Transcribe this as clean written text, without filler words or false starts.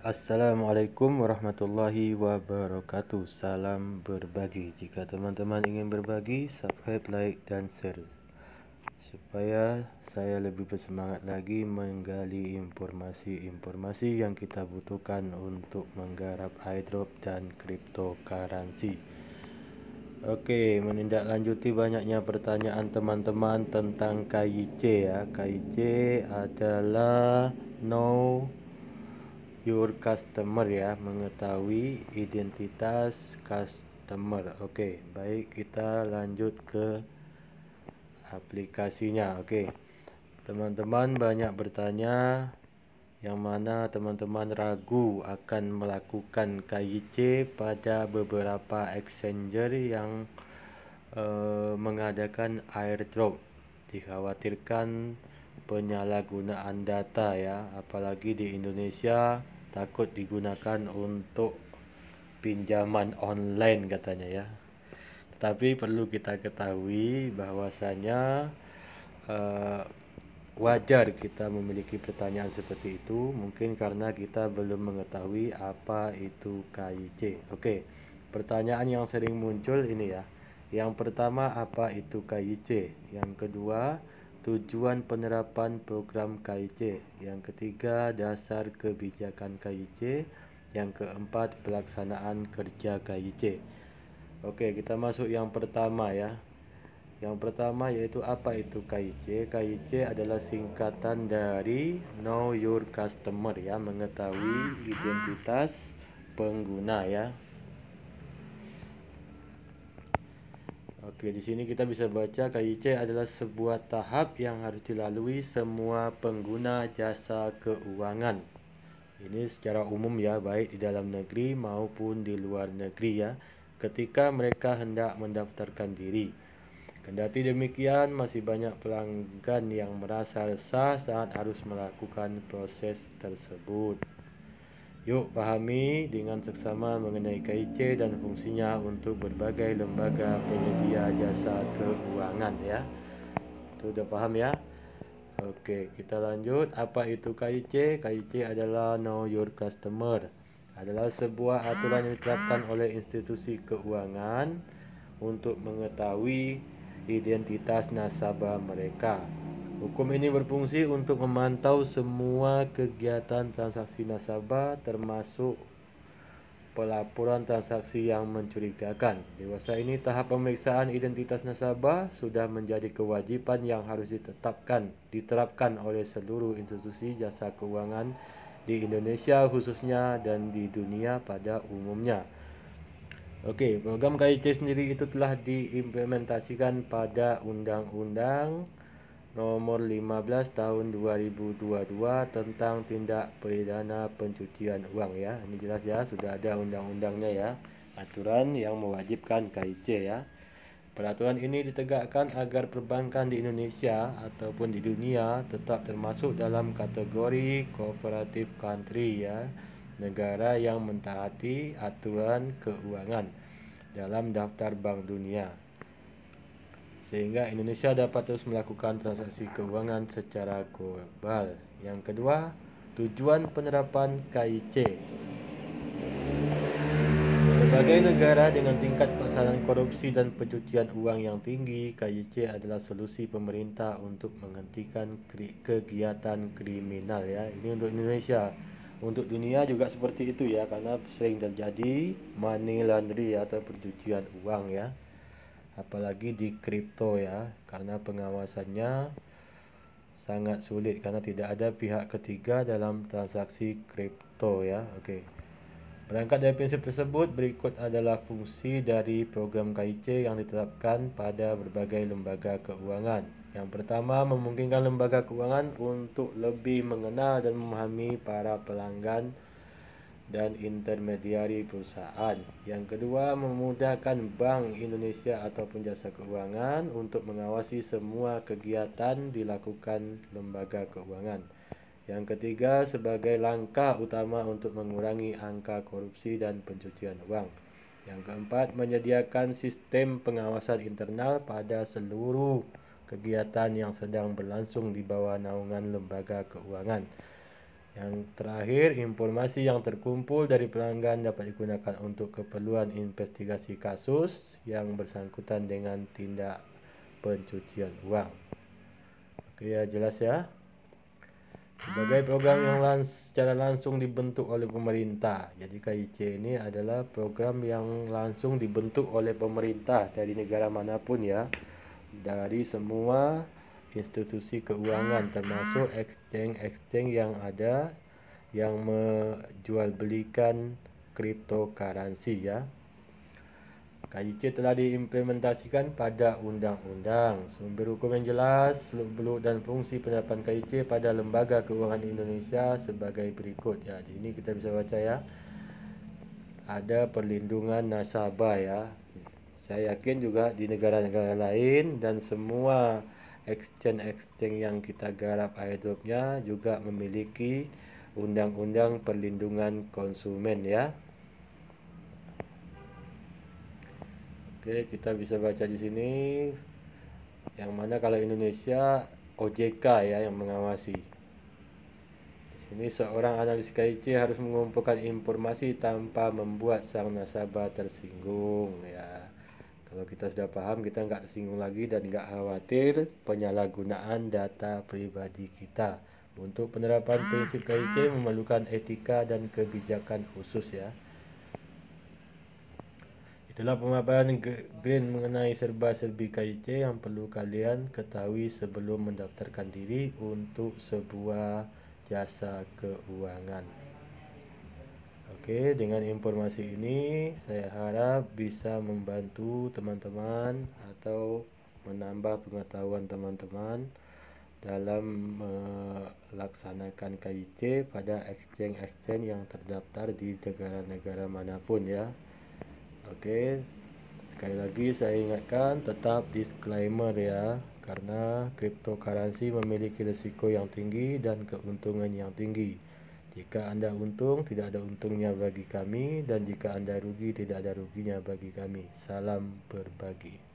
Assalamualaikum warahmatullahi wabarakatuh. Salam berbagi. Jika teman-teman ingin berbagi, subscribe, like, dan share supaya saya lebih bersemangat lagi menggali informasi-informasi yang kita butuhkan untuk menggarap airdrop dan cryptocurrency. Oke, menindaklanjuti banyaknya pertanyaan teman-teman tentang KYC ya. KYC adalah Know Your Customer ya, mengetahui identitas customer. Oke, baik, kita lanjut ke aplikasinya. Oke, teman-teman banyak bertanya yang mana teman-teman ragu akan melakukan KYC pada beberapa exchanger yang mengadakan airdrop. Dikhawatirkan penyalahgunaan data ya, apalagi di Indonesia takut digunakan untuk pinjaman online katanya ya. Tapi perlu kita ketahui bahwasanya wajar kita memiliki pertanyaan seperti itu, mungkin karena kita belum mengetahui apa itu KYC. Oke, pertanyaan yang sering muncul ini ya. Yang pertama, apa itu KYC? Yang kedua, tujuan penerapan program KYC. Yang ketiga, dasar kebijakan KYC. Yang keempat, pelaksanaan kerja KYC. Oke, kita masuk yang pertama ya. Yang pertama yaitu apa itu KYC? KYC adalah singkatan dari Know Your Customer ya, mengetahui identitas pengguna ya. Oke, di sini kita bisa baca KYC adalah sebuah tahap yang harus dilalui semua pengguna jasa keuangan. Ini secara umum ya, baik di dalam negeri maupun di luar negeri ya, ketika mereka hendak mendaftarkan diri. Kendati demikian, masih banyak pelanggan yang merasa resah saat harus melakukan proses tersebut. Yuk pahami dengan seksama mengenai KYC dan fungsinya untuk berbagai lembaga penyedia jasa keuangan ya. Itu udah paham ya? Oke, kita lanjut. Apa itu KYC? KYC adalah Know Your Customer. Adalah sebuah aturan yang ditetapkan oleh institusi keuangan untuk mengetahui identitas nasabah mereka. Hukum ini berfungsi untuk memantau semua kegiatan transaksi nasabah termasuk pelaporan transaksi yang mencurigakan. Dewasa ini tahap pemeriksaan identitas nasabah sudah menjadi kewajiban yang harus diterapkan oleh seluruh institusi jasa keuangan di Indonesia khususnya dan di dunia pada umumnya. Oke, program KYC sendiri itu telah diimplementasikan pada Undang-Undang Nomor 15 Tahun 2022 tentang tindak pidana pencucian uang ya. Ini jelas ya, sudah ada undang-undangnya ya. Aturan yang mewajibkan KYC ya. Peraturan ini ditegakkan agar perbankan di Indonesia ataupun di dunia tetap termasuk dalam kategori cooperative country ya, negara yang mentaati aturan keuangan dalam daftar Bank Dunia, sehingga Indonesia dapat terus melakukan transaksi keuangan secara global. Yang kedua, tujuan penerapan KYC. Sebagai negara dengan tingkat pelaksanaan korupsi dan pencucian uang yang tinggi, KYC adalah solusi pemerintah untuk menghentikan kegiatan kriminal ya. Ini untuk Indonesia. Untuk dunia juga seperti itu ya, karena sering terjadi money laundry atau pencucian uang ya. Apalagi di kripto ya, karena pengawasannya sangat sulit karena tidak ada pihak ketiga dalam transaksi kripto ya. Oke. Berangkat dari prinsip tersebut, berikut adalah fungsi dari program KYC yang diterapkan pada berbagai lembaga keuangan. Yang pertama, memungkinkan lembaga keuangan untuk lebih mengenal dan memahami para pelanggan dan intermediari perusahaan. Yang kedua, memudahkan Bank Indonesia ataupun jasa keuangan untuk mengawasi semua kegiatan dilakukan lembaga keuangan. Yang ketiga, sebagai langkah utama untuk mengurangi angka korupsi dan pencucian uang. Yang keempat, menyediakan sistem pengawasan internal pada seluruh kegiatan yang sedang berlangsung di bawah naungan lembaga keuangan. Yang terakhir, informasi yang terkumpul dari pelanggan dapat digunakan untuk keperluan investigasi kasus yang bersangkutan dengan tindak pencucian uang. Oke ya, jelas ya. Sebagai program yang secara langsung dibentuk oleh pemerintah. Jadi KIC ini adalah program yang langsung dibentuk oleh pemerintah dari negara manapun ya. Dari semua institusi keuangan termasuk exchange yang ada yang menjualbelikan cryptocurrency ya. KIC telah diimplementasikan pada undang-undang. Sumber hukum yang jelas, seluk-beluk dan fungsi penerapan KIC pada lembaga keuangan Indonesia sebagai berikut ya. Di sini kita bisa baca ya. Ada perlindungan nasabah ya. Saya yakin juga di negara-negara lain dan semua exchange yang kita garap airdropnya juga memiliki undang-undang perlindungan konsumen ya. Oke, kita bisa baca di sini. Yang mana kalau Indonesia OJK ya yang mengawasi. Di sini seorang analis KIC harus mengumpulkan informasi tanpa membuat sang nasabah tersinggung ya. Kalau kita sudah paham, kita nggak tersinggung lagi dan nggak khawatir penyalahgunaan data pribadi kita. Untuk penerapan prinsip KIC memerlukan etika dan kebijakan khusus ya. Itulah pemaparan Green mengenai serba-serbi KIC yang perlu kalian ketahui sebelum mendaftarkan diri untuk sebuah jasa keuangan. Oke, dengan informasi ini saya harap bisa membantu teman-teman atau menambah pengetahuan teman-teman dalam melaksanakan KIC pada exchange yang terdaftar di negara-negara manapun ya. Oke, sekali lagi saya ingatkan tetap disclaimer ya, karena cryptocurrency memiliki risiko yang tinggi dan keuntungan yang tinggi. Jika Anda untung, tidak ada untungnya bagi kami, dan jika Anda rugi, tidak ada ruginya bagi kami. Salam berbagi.